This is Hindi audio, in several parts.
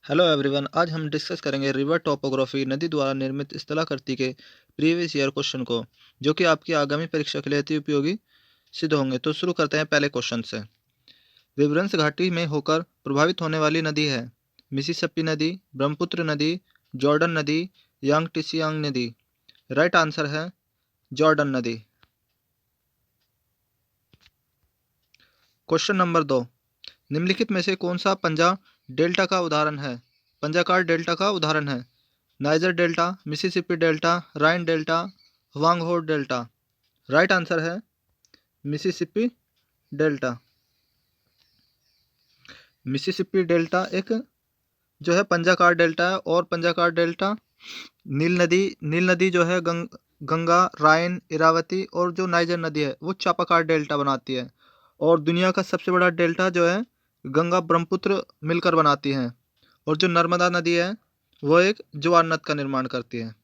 हेलो एवरीवन, आज हम डिस्कस करेंगे रिवर टोपोग्राफी नदी द्वारा निर्मित स्थलाकृति के प्रीवियस ईयर क्वेश्चन को, जो कि आपकी आगामी परीक्षा के लिए अति उपयोगी सिद्ध होंगे। तो शुरू करते हैं पहले क्वेश्चन से। विवरंस घाटी में होकर प्रभावित होने वाली नदी है मिसिसिपी नदी, ब्रह्मपुत्र नदी, जॉर्डन नदी, यांगटीसियांग नदी। राइट आंसर है जॉर्डन नदी। क्वेश्चन नंबर 2, निम्नलिखित में से कौन सा पंजा डेल्टा का उदाहरण है? पंजाकार डेल्टा का उदाहरण है नाइजर डेल्टा, मिसिसिपी डेल्टा, राइन डेल्टा, वांगहो डेल्टा। राइट आंसर है मिसिसिपी डेल्टा। मिसिसिपी डेल्टा एक जो है पंजाकार डेल्टा है, और पंजाकार डेल्टा नील नदी जो है गंगा, राइन, इरावती और जो नाइजर नदी है वो चापाकार डेल्टा बनाती है। और दुनिया का सबसे बड़ा डेल्टा जो है गंगा ब्रह्मपुत्र मिलकर बनाती हैं। और जो नर्मदा नदी है वो एक ज्वार नद का निर्माण करती है।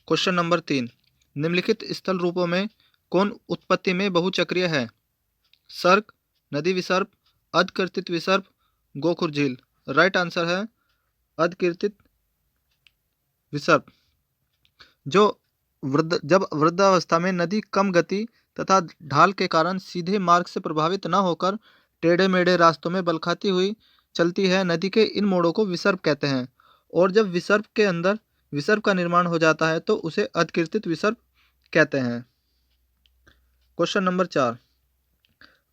क्वेश्चन नंबर 3, निम्नलिखित स्थल रूपों में कौन उत्पत्ति में बहुचक्रीय है? सर्क, नदी विसर्प, अधकृतित विसर्प, गोखुर झील। राइट आंसर है अधकृतित विसर्प। जब वृद्धावस्था में नदी कम गति तथा ढाल के कारण सीधे मार्ग से प्रभावित न होकर टेढ़े मेढ़े रास्तों में बल खाती हुई चलती है, नदी के इन मोड़ों को विसर्प कहते हैं। और जब विसर्प के अंदर विसर्प का निर्माण हो जाता है तो उसे अधकृतित विसर्प कहते हैं। क्वेश्चन नंबर 4,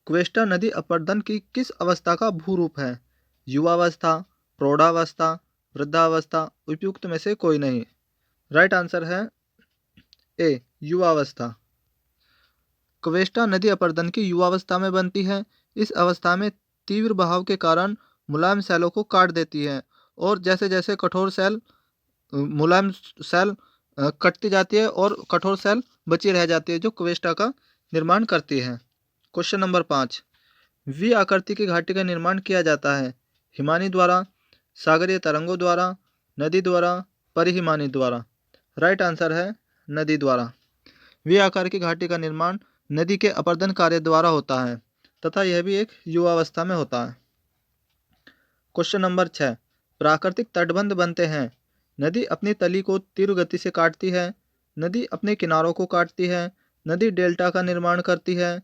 क्वेस्टा नदी अपर्दन की किस अवस्था का भूरूप है? युवावस्था, प्रौढ़ावस्था, वृद्धावस्था, उपयुक्त में से कोई नहीं। राइट आंसर है ए, युवावस्था। क्वेस्टा नदी अपर्दन की युवावस्था में बनती है। इस अवस्था में तीव्र बहाव के कारण मुलायम सेलों को काट देती है, और जैसे जैसे कठोर सेल मुलायम सेल कटती जाती है और कठोर सेल बची रह जाती है, जो क्वेस्टा का निर्माण करती है। क्वेश्चन नंबर 5, वी आकृति की घाटी का निर्माण किया जाता है हिमानी द्वारा, सागरीय तरंगों द्वारा, नदी द्वारा, परिहिमानी द्वारा। राइट आंसर है नदी द्वारा। वी आकार की घाटी का निर्माण नदी के अपर्दन कार्य द्वारा होता है तथा यह भी एक युवावस्था में होता है। क्वेश्चन नंबर 6, प्राकृतिक तटबंध बनते हैं। नदी अपनी तली को तीव्र गति से काटती है, नदी अपने किनारों को काटती है, नदी डेल्टा का निर्माण करती है,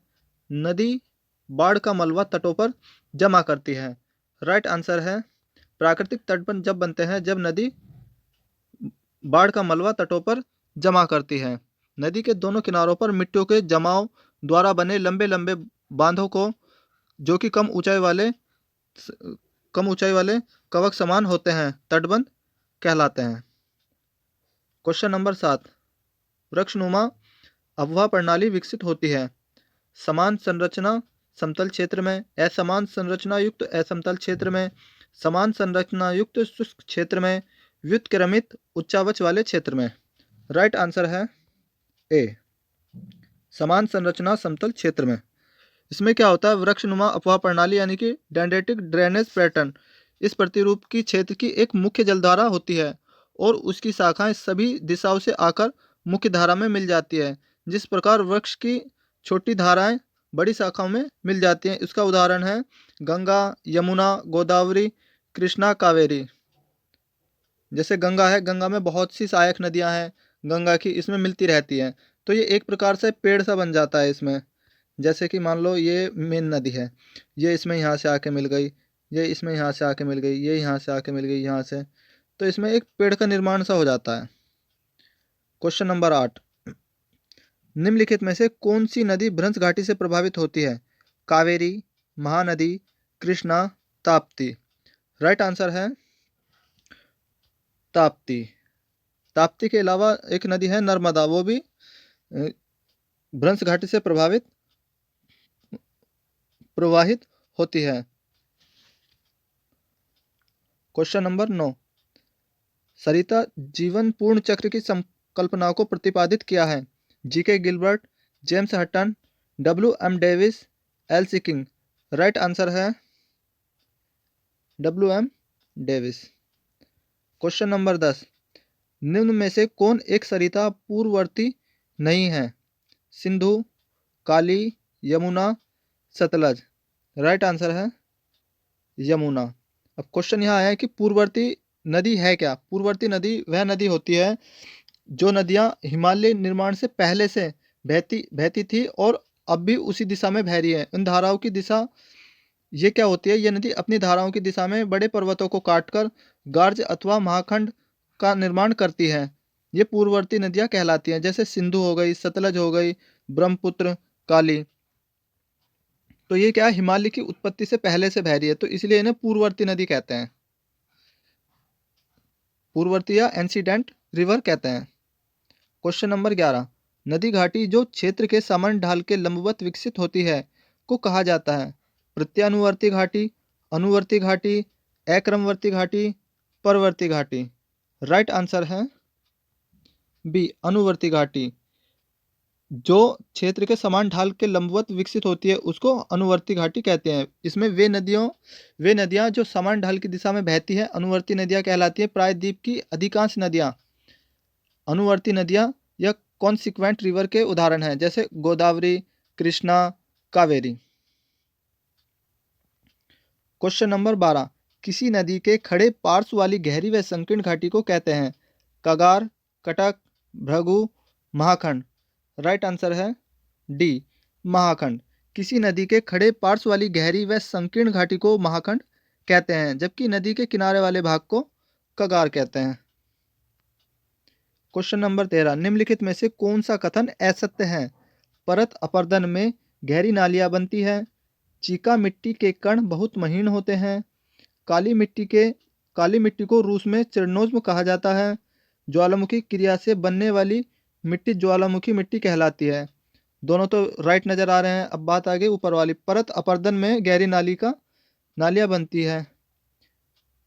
नदी बाढ़ का मलबा तटों पर जमा करती है। राइट आंसर है प्राकृतिक तटबंध जब बनते हैं जब नदी बाढ़ का मलबा तटों पर जमा करती है। नदी के दोनों किनारों पर मिट्टियों के जमाव द्वारा बने लंबे लंबे बांधों को, जो कि कम ऊंचाई वाले कवक समान होते हैं, तटबंध कहलाते हैं। क्वेश्चन नंबर 7, वृक्षनुमा अफवाह प्रणाली विकसित होती है समान संरचना समतल क्षेत्र में, असमान संरचना युक्त असमतल क्षेत्र में, समान संरचना युक्त शुष्क क्षेत्र में, व्युत्क्रमित उच्चावच वाले क्षेत्र में। राइट आंसर है ए, समान संरचना समतल क्षेत्र में। इसमें क्या होता है, वृक्षनुमा अपवाह प्रणाली यानी कि डेंड्रेटिक ड्रेनेज पैटर्न, इस प्रतिरूप की क्षेत्र की एक मुख्य जलधारा होती है और उसकी शाखाएं सभी दिशाओं से आकर मुख्य धारा में मिल जाती है। जिस प्रकार वृक्ष की छोटी धाराएं बड़ी शाखाओं में मिल जाती हैं, इसका उदाहरण है गंगा, यमुना, गोदावरी, कृष्णा, कावेरी। जैसे गंगा है, गंगा में बहुत सी सहायक नदियां हैं गंगा की, इसमें मिलती रहती हैं, तो ये एक प्रकार से पेड़ सा बन जाता है इसमें। जैसे कि मान लो ये मेन नदी है, ये इसमें यहाँ से आके मिल गई, ये इसमें यहाँ से आके मिल गई, ये यहाँ से आके मिल गई यहाँ से, तो इसमें एक पेड़ का निर्माण सा हो जाता है। क्वेश्चन नंबर 8, निम्नलिखित में से कौन सी नदी भ्रंश घाटी से प्रभावित होती है? कावेरी, महानदी, कृष्णा, ताप्ती। राइट आंसर है ताप्ती। ताप्ती के अलावा एक नदी है नर्मदा, वो भी भ्रंश घाटी से प्रवाहित होती है। क्वेश्चन नंबर 9, सरिता जीवन पूर्ण चक्र की संकल्पना को प्रतिपादित किया है G K Gilbert, James Hutton, W M Davis, L सिकिंग। राइट आंसर है W M Davis. Question number 10, निम्न में से कौन एक सरिता पूर्ववर्ती नहीं है? सिंधु, काली, यमुना, सतलज। राइट आंसर है यमुना। अब क्वेश्चन यहाँ आया है कि पूर्ववर्ती नदी है क्या। पूर्ववर्ती नदी वह नदी होती है जो नदियाँ हिमालय निर्माण से पहले से बहती बहती थी और अब भी उसी दिशा में बह रही है। इन धाराओं की दिशा ये क्या होती है, ये नदी अपनी धाराओं की दिशा में बड़े पर्वतों को काटकर गार्ज अथवा महाखंड का निर्माण करती है। ये पूर्ववर्ती नदियाँ कहलाती हैं, जैसे सिंधु हो गई, सतलज हो गई, ब्रह्मपुत्र, काली। तो ये क्या है, हिमालय की उत्पत्ति से पहले से बह रही है, तो इसलिए इन्हें पूर्ववर्ती नदी कहते हैं। पूर्ववर्ती या एंसीडेंट रिवर कहते हैं। क्वेश्चन नंबर 11, नदी घाटी जो क्षेत्र के समान ढाल के लंबवत विकसित होती है को कहा जाता है। प्रत्यानुवर्ती घाटी, अनुवर्ती घाटी, अक्रमवर्ती घाटी, परवर्ती घाटी। राइट आंसर है बी, अनुवर्ती घाटी। जो क्षेत्र के समान ढाल के लंबवत विकसित होती है उसको अनुवर्ती घाटी कहते हैं। इसमें वे नदियाँ जो समान ढाल की दिशा में बहती है अनुवर्ती नदियाँ कहलाती है। प्रायद्वीप की अधिकांश नदियाँ अनुवर्ती नदियाँ या कॉन्सिक्वेंट रिवर के उदाहरण हैं, जैसे गोदावरी, कृष्णा, कावेरी। क्वेश्चन नंबर 12, किसी नदी के खड़े पार्श्व वाली गहरी व संकीर्ण घाटी को कहते हैं। कगार, कटक, भृगु, महाखंड। राइट आंसर है डी, महाखंड। किसी नदी के खड़े पार्श्व वाली गहरी व संकीर्ण घाटी को महाखंड कहते हैं, जबकि नदी के किनारे वाले भाग को कगार कहते हैं। क्वेश्चन नंबर 13, निम्नलिखित में से कौन सा कथन असत्य है। परत अपरदन में गहरी नालियां बनती है। चीका मिट्टी के कण बहुत महीन होते हैं। काली मिट्टी को रूस में चरणोज्म कहा जाता है। ज्वालामुखी क्रिया से बनने वाली मिट्टी ज्वालामुखी मिट्टी कहलाती है। दोनों तो राइट नजर आ रहे हैं। अब बात आ गई ऊपर वाली, परत अपरदन में गहरी नालियां बनती है।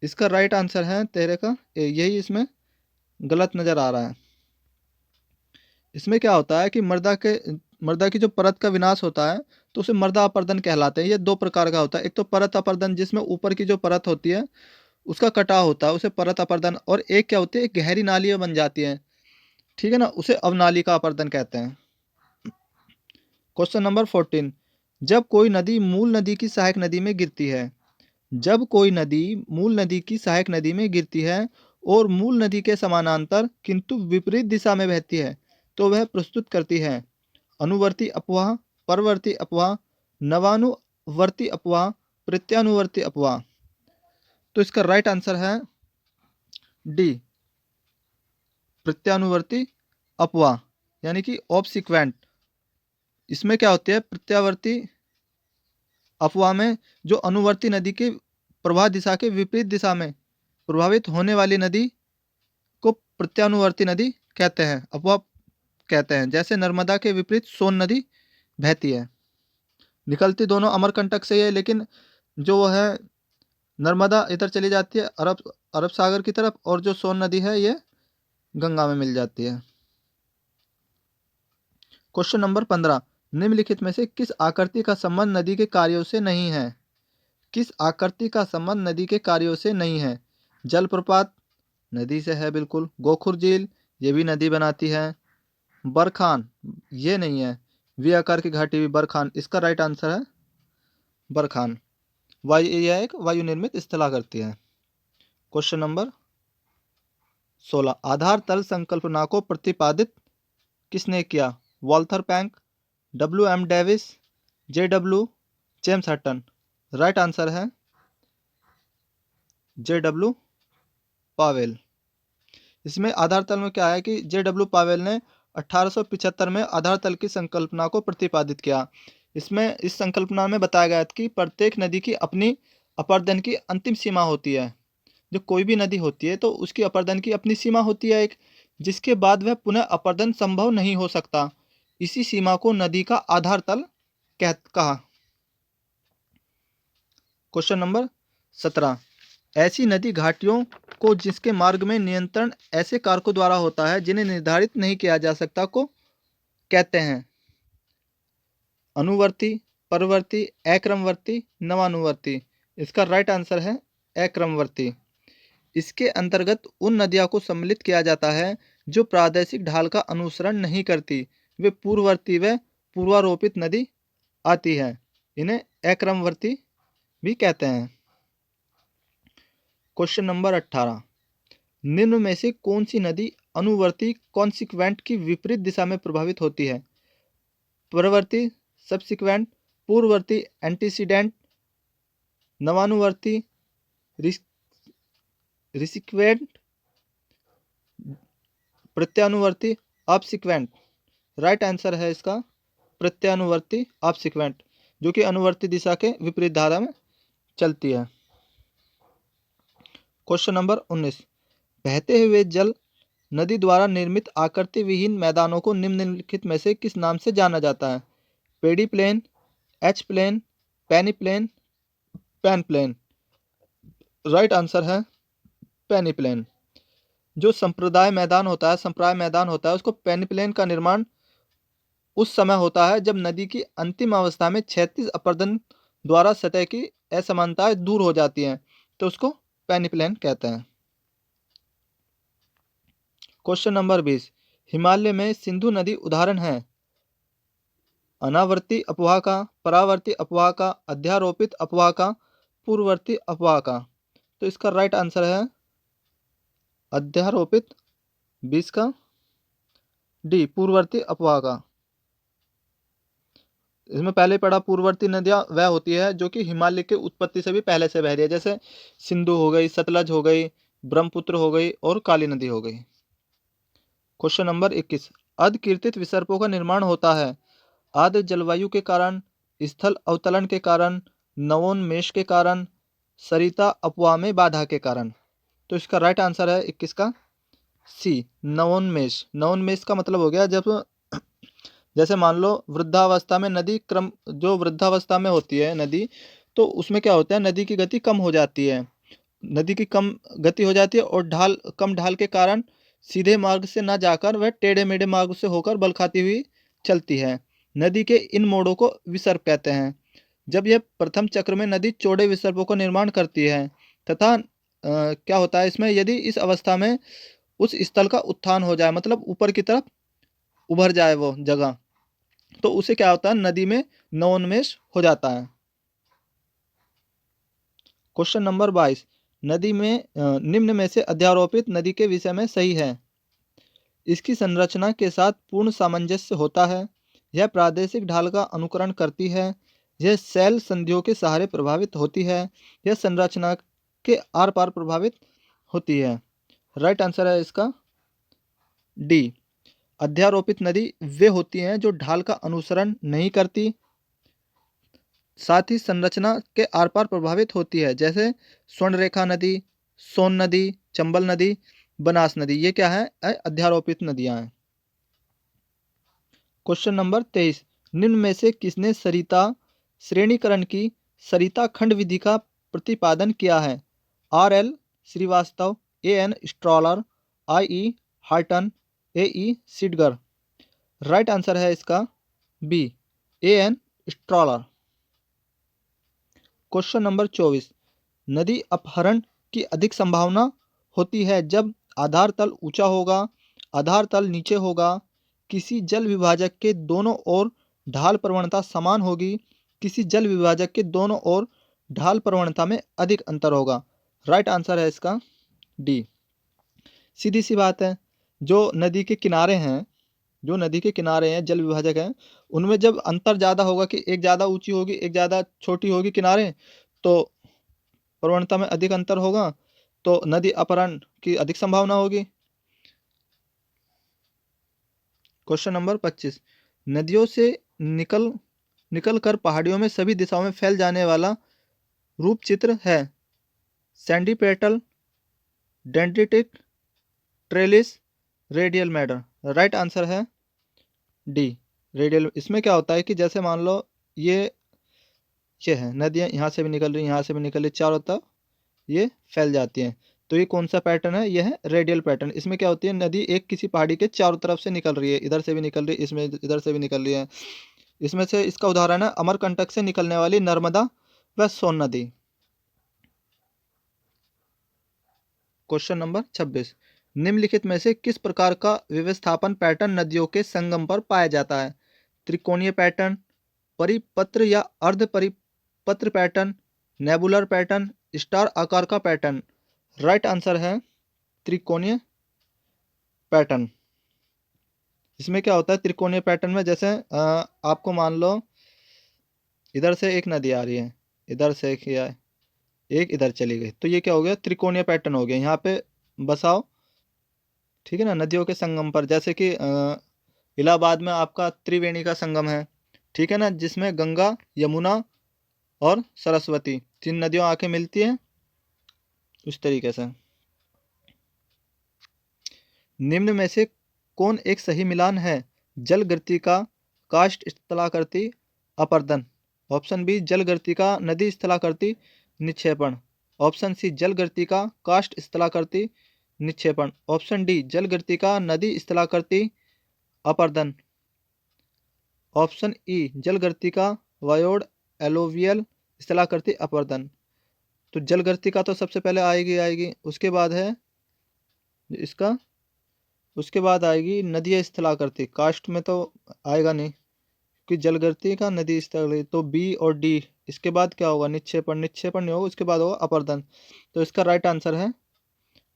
इसका राइट आंसर है 13 का ए, यही इसमें गलत नजर आ रहा है। इसमें क्या होता है कि मृदा की जो परत का विनाश होता है तो उसे मृदा अपरदन कहलाते हैं। ये दो प्रकार का होता है, एक तो परत अपरदन जिसमें ऊपर की जो परत होती है उसका कटाव होता है उसे परत अपरदन, और एक क्या होती है, एक गहरी नालियां बन जाती हैं, ठीक है ना, उसे अवनालिका अपरदन कहते हैं। क्वेश्चन नंबर 14, जब कोई नदी मूल नदी की सहायक नदी में गिरती है। जब कोई नदी मूल नदी की सहायक नदी में गिरती है और मूल नदी के समानांतर किंतु विपरीत दिशा में बहती है तो वह प्रस्तुत करती है अनुवर्ती अपवाह, परवर्ती अपवाह, नवानुवर्ती अपवाह, प्रत्यानुवर्ती अपवाह। तो इसका राइट आंसर है डी, प्रत्यानुवर्ती अपवाह, यानी कि ऑब्सिक्वेंट। इसमें क्या होती है, प्रत्यावर्ती अपवाह में जो अनुवर्ती नदी के प्रवाह दिशा के विपरीत दिशा में प्रभावित होने वाली नदी को प्रत्यानुवर्ती नदी कहते हैं, अपवाह कहते हैं। जैसे नर्मदा के विपरीत सोन नदी बहती है। निकलती दोनों अमरकंटक से है, लेकिन जो वो है नर्मदा इधर चली जाती है अरब सागर की तरफ, और जो सोन नदी है ये गंगा में मिल जाती है। क्वेश्चन नंबर 15, निम्नलिखित में से किस आकृति का संबंध नदी के कार्यों से नहीं है। किस आकृति का संबंध नदी के कार्यों से नहीं है। जलप्रपात नदी से है बिल्कुल। गोखुर झील ये भी नदी बनाती है। बरखान ये नहीं है। वी आकार की घाटी भी बरखान, इसका राइट आंसर है बरखान। यह एक वायु निर्मित स्थलाकृति है। क्वेश्चन नंबर 16, आधार तल संकल्पना को प्रतिपादित किसने किया। Walther Penck, W.M. Davis, J.W. James Hutton. Right answer है J.W. पावेल। इसमें आधार तल में क्या है कि J.W. पावेल ने 1875 में आधार तल की संकल्पना को प्रतिपादित किया। इसमें इस संकल्पना में बताया गया था कि प्रत्येक नदी की अपनी अपरदन की अंतिम सीमा होती है। जो कोई भी नदी होती है तो उसकी अपरदन की अपनी सीमा होती है एक, जिसके बाद वह पुनः अपरदन संभव नहीं हो सकता। इसी सीमा को नदी का आधार तल कहा। क्वेश्चन नंबर 17, ऐसी नदी घाटियों को जिसके मार्ग में नियंत्रण ऐसे कारकों द्वारा होता है जिन्हें निर्धारित नहीं किया जा सकता को कहते हैं। अनुवर्ती, परवर्ती, अक्रमवर्ती, नवानुवर्ती। इसका राइट आंसर है अक्रमवर्ती। इसके अंतर्गत उन नदियों को सम्मिलित किया जाता है जो प्रादेशिक ढाल का अनुसरण नहीं करती, वे पूर्ववर्ती व पूर्वारोपित नदी आती है। इन्हें अक्रमवर्ती भी कहते हैं। क्वेश्चन नंबर 18, निम्न में से कौन सी नदी अनुवर्ती कॉन्सिक्वेंट की विपरीत दिशा में प्रभावित होती है? परवर्ती सबसिक्वेंट, पूर्ववर्ती एंटीसीडेंट, नवानुवर्ती रिसिक्वेंट, प्रत्यानुवर्ती अपसिक्वेंट। राइट आंसर है इसका प्रत्यानुवर्ती अपसिक्वेंट, जो कि अनुवर्ती दिशा के विपरीत धारा में चलती है। क्वेश्चन नंबर 19, बहते हुए जल नदी द्वारा निर्मित आकृति विहीन मैदानों को निम्नलिखित में से किस नाम से जाना जाता है? Pediplain, etch plain, peneplain, panplain. Right answer है पेनी प्लेन। जो संप्रदाय मैदान होता है उसको पेनी प्लेन का निर्माण उस समय होता है जब नदी की अंतिम अवस्था में क्षैतिज अपरदन द्वारा सतह की असमानताएं दूर हो जाती हैं, तो उसको पेनी प्लेन कहते हैं। क्वेश्चन नंबर 20, हिमालय में सिंधु नदी उदाहरण है? अनावर्ती अपवाह का, परावर्ती अपवाह का, अध्यारोपित अपवाह का, पूर्ववर्ती अपवाह का। तो इसका राइट आंसर है अध्यारोपित, 20 का डी, पूर्ववर्ती अपवाह का। इसमें पहले पढ़ा पूर्ववर्ती नदियां वह होती है जो कि हिमालय के उत्पत्ति से भी पहले से बह रही है, जैसे सिंधु हो गई, सतलज हो गई, ब्रह्मपुत्र हो गई और काली नदी हो गई। क्वेश्चन नंबर 21, अधकीर्तित विसर्पों का निर्माण होता है आर्द्र जलवायु के कारण, स्थल अवतरण के कारण, नवोन्मेष के कारण, सरिता अपवाह में बाधा के कारण। तो इसका राइट आंसर है 21 का सी, नवोन्मेष। नवोन्मेष का मतलब हो गया जब जैसे मान लो वृद्धावस्था में नदी क्रम, जो वृद्धावस्था में होती है नदी, तो उसमें क्या होता है, नदी की गति कम हो जाती है। नदी की कम गति हो जाती है और कम ढाल के कारण सीधे मार्ग से ना जाकर वह टेढ़े मेढ़े मार्ग से होकर बल खाती हुई चलती है। नदी के इन मोड़ों को विसर्प कहते हैं। जब यह प्रथम चक्र में नदी चौड़े विसर्पों का निर्माण करती है तथा क्या होता है इसमें, यदि इस अवस्था में उस स्थल का उत्थान हो जाए, मतलब ऊपर की तरफ उभर जाए वो जगह, तो उसे क्या होता है, नदी में नवोन्मेष हो जाता है। क्वेश्चन नंबर 22, नदी में निम्न में से अध्यारोपित नदी के विषय में सही है? इसकी संरचना के साथ पूर्ण सामंजस्य होता है, यह प्रादेशिक ढाल का अनुकरण करती है, यह शैल संधियों के सहारे प्रभावित होती है, यह संरचना के आर पार प्रभावित होती है। राइट आंसर है इसका डी, अध्यारोपित नदी वे होती हैं जो ढाल का अनुसरण नहीं करती, साथ ही संरचना के आर पार प्रभावित होती है, जैसे स्वर्णरेखा नदी, सोन नदी, चंबल नदी, बनास नदी। ये क्या है, अध्यारोपित नदियां हैं। क्वेश्चन नंबर 23, निम्न में से किसने सरिता श्रेणीकरण की सरिता खंड विधि का प्रतिपादन किया है? R L Srivastava, A N stroller, I E Horton, A E सिडगर। Right answer है इसका B, A N stroller. Question number 24, नदी अपहरण की अधिक संभावना होती है जब आधार तल ऊंचा होगा, आधार तल नीचे होगा, किसी जल विभाजक के दोनों ओर ढाल प्रवणता समान होगी, किसी जल विभाजक के दोनों ओर ढाल प्रवणता में अधिक अंतर होगा। राइट आंसर है इसका डी। सीधी सी बात है, जो नदी के किनारे हैं, जो नदी के किनारे हैं, जल विभाजक हैं, उनमें जब अंतर ज़्यादा होगा कि एक ज़्यादा ऊंची होगी एक ज़्यादा छोटी होगी किनारे, तो प्रवणता में अधिक अंतर होगा, तो नदी अपहरण की अधिक संभावना होगी। क्वेश्चन नंबर 25, नदियों से निकल कर पहाड़ियों में सभी दिशाओं में फैल जाने वाला रूप चित्र है? सैंडीपेटल, डेंड्रिटिक, ट्रेलिस, रेडियल मैडर। राइट आंसर है डी, रेडियल। इसमें क्या होता है कि जैसे मान लो ये है नदियाँ, यहाँ से भी निकल रही, यहाँ से भी निकल रही, चारों तरफ ये फैल जाती हैं, तो ये कौन सा पैटर्न है, यह है रेडियल पैटर्न। इसमें क्या होती है, नदी एक किसी पहाड़ी के चारों तरफ से निकल रही है, इधर से भी निकल रही है, इसमें इधर से भी निकल रही है। इसमें से इसका उदाहरण है अमरकंटक से निकलने वाली नर्मदा व सोन नदी। क्वेश्चन नंबर 26, निम्नलिखित में से किस प्रकार का व्यवस्थापन पैटर्न नदियों के संगम पर पाया जाता है? त्रिकोणीय पैटर्न, परिपत्र या अर्ध परिपत्र पैटर्न, नेबुलर पैटर्न, स्टार आकार का पैटर्न। राइट आंसर है त्रिकोणीय पैटर्न। इसमें क्या होता है त्रिकोणीय पैटर्न में, जैसे आपको मान लो इधर से एक नदी आ रही है, इधर से एक है, एक इधर चली गई, तो ये क्या हो गया त्रिकोणीय पैटर्न हो गया। यहाँ पे बसाओ, ठीक है ना, नदियों के संगम पर, जैसे कि इलाहाबाद में आपका त्रिवेणी का संगम है, ठीक है ना, जिसमें गंगा, यमुना और सरस्वती तीन नदियों आके मिलती हैं, उस तरीके से। निम्न में से कौन एक सही मिलान है? जल गर्तिका, काष्ठ स्थलाकृति, अपर्दन। ऑप्शन बी जल गर्तिका, नदी स्थलाकृति, निक्षेपण। ऑप्शन सी जल गर्तिका, काष्ठ स्थलाकृति, निक्षेपण। ऑप्शन डी जल गर्तिका, नदी स्थलाकृति, अपर्दन। ऑप्शन ई जल गर्तिका, वायोड, एलोवियल, स्थलाकृति, अपर्दन। तो जल गर्तिका तो सबसे पहले आएगी, उसके बाद है इसका, उसके बाद आएगी नदी स्थलाकृति। कास्ट में तो आएगा नहीं क्योंकि जलगर्तिका, नदी स्थलाकृति, तो बी और डी। इसके बाद क्या होगा निक्षेपण, निक्षेपण नहीं होगा, उसके बाद होगा अपर्दन। तो इसका राइट आंसर है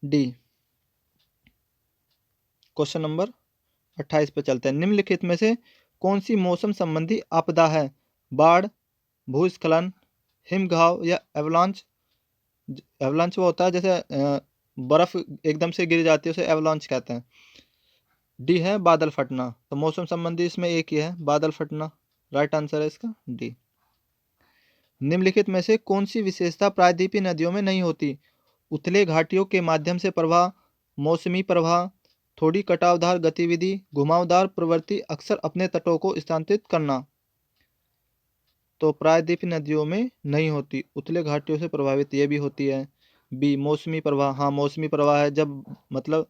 डी। क्वेश्चन नंबर 28 पे चलते हैं। निम्नलिखित में से कौन सी मौसम संबंधी आपदा है? बाढ़, भूस्खलन, हिमघाव या एवलांच। एवलांच वो होता है जैसे बर्फ एकदम से गिर जाती है, उसे एवलांच कहते हैं। डी है बादल फटना। तो मौसम संबंधी इसमें एक ही है, बादल फटना। राइट आंसर है इसका डी। निम्नलिखित में से कौन सी विशेषता प्रायद्वीपीय नदियों में नहीं होती? उथले घाटियों के माध्यम से प्रवाह, मौसमी प्रवाह, थोड़ी कटावदार गतिविधि, घुमावदार प्रवृत्ति, अक्सर अपने तटों को स्थानांतरित करना। तो प्रायद्वीपीय नदियों में नहीं होती, उथले घाटियों से प्रभावित ये भी होती है। बी मौसमी प्रवाह, हाँ मौसमी प्रवाह है, जब मतलब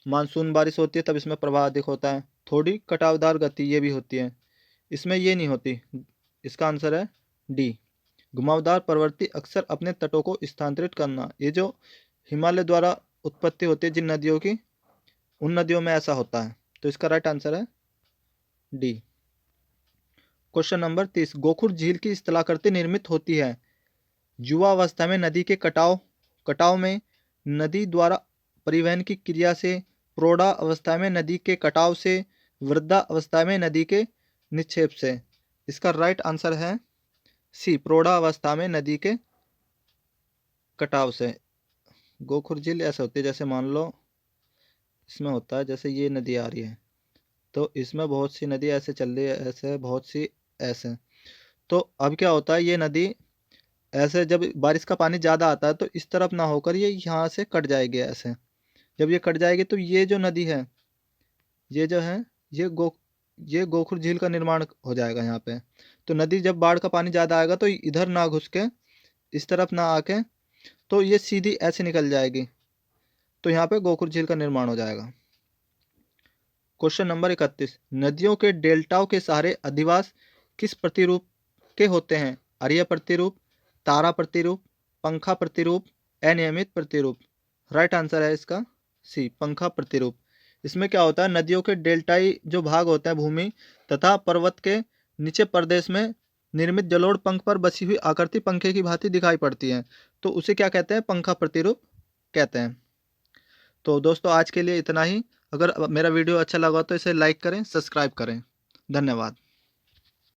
मानसून बारिश होती है तब इसमें प्रवाह अधिक होता है। थोड़ी कटावदार गति ये भी होती है, इसमें ये नहीं होती। इसका आंसर है डी घुमावदार प्रवृत्ति, अक्सर अपने तटों को स्थानांतरित करना। ये जो हिमालय द्वारा उत्पत्ति होती है जिन नदियों की, उन नदियों में ऐसा होता है। तो इसका राइट आंसर है डी। Question number 30। गोखुर झील की स्थलाकृति निर्मित होती है? युवावस्था में नदी के कटाव में, नदी द्वारा परिवहन की क्रिया से, प्रौढ़ा अवस्था में नदी के कटाव से, वृद्धा अवस्था में नदी के निक्षेप से। इसका राइट आंसर है सी प्रौढ़ा अवस्था में नदी के कटाव से। गोखुर झील ऐसे होती है, जैसे मान लो इसमें होता है, जैसे ये नदी आ रही है तो इसमें बहुत सी नदी ऐसे चल रही है, ऐसे बहुत सी ऐसे। तो अब क्या होता है, ये नदी ऐसे जब बारिश का पानी ज़्यादा आता है तो इस तरफ ना होकर ये यहाँ से कट जाएगी ऐसे। जब ये कट जाएगी तो ये जो नदी है, ये जो है, ये गोखुर झील का निर्माण हो जाएगा यहाँ पे। तो नदी जब बाढ़ का पानी ज़्यादा आएगा तो इधर ना घुस के, इस तरफ ना आके, तो ये सीधी ऐसे निकल जाएगी, तो यहाँ पे गोखुर झील का निर्माण हो जाएगा। Question number 31। नदियों के डेल्टाओं के सहारे अधिवास किस प्रतिरूप के होते हैं? आर्य प्रतिरूप, तारा प्रतिरूप, पंखा प्रतिरूप, अनियमित प्रतिरूप। राइट आंसर है इसका सी पंखा प्रतिरूप। इसमें क्या होता है, नदियों के डेल्टाई जो भाग होते हैं भूमि तथा पर्वत के नीचे प्रदेश में निर्मित जलोढ़ पंख पर बसी हुई आकृति पंखे की भांति दिखाई पड़ती है, तो उसे क्या कहते हैं? पंखा प्रतिरूप कहते हैं। तो दोस्तों आज के लिए इतना ही। अगर मेरा वीडियो अच्छा लगा तो इसे लाइक करें, सब्सक्राइब करें। धन्यवाद।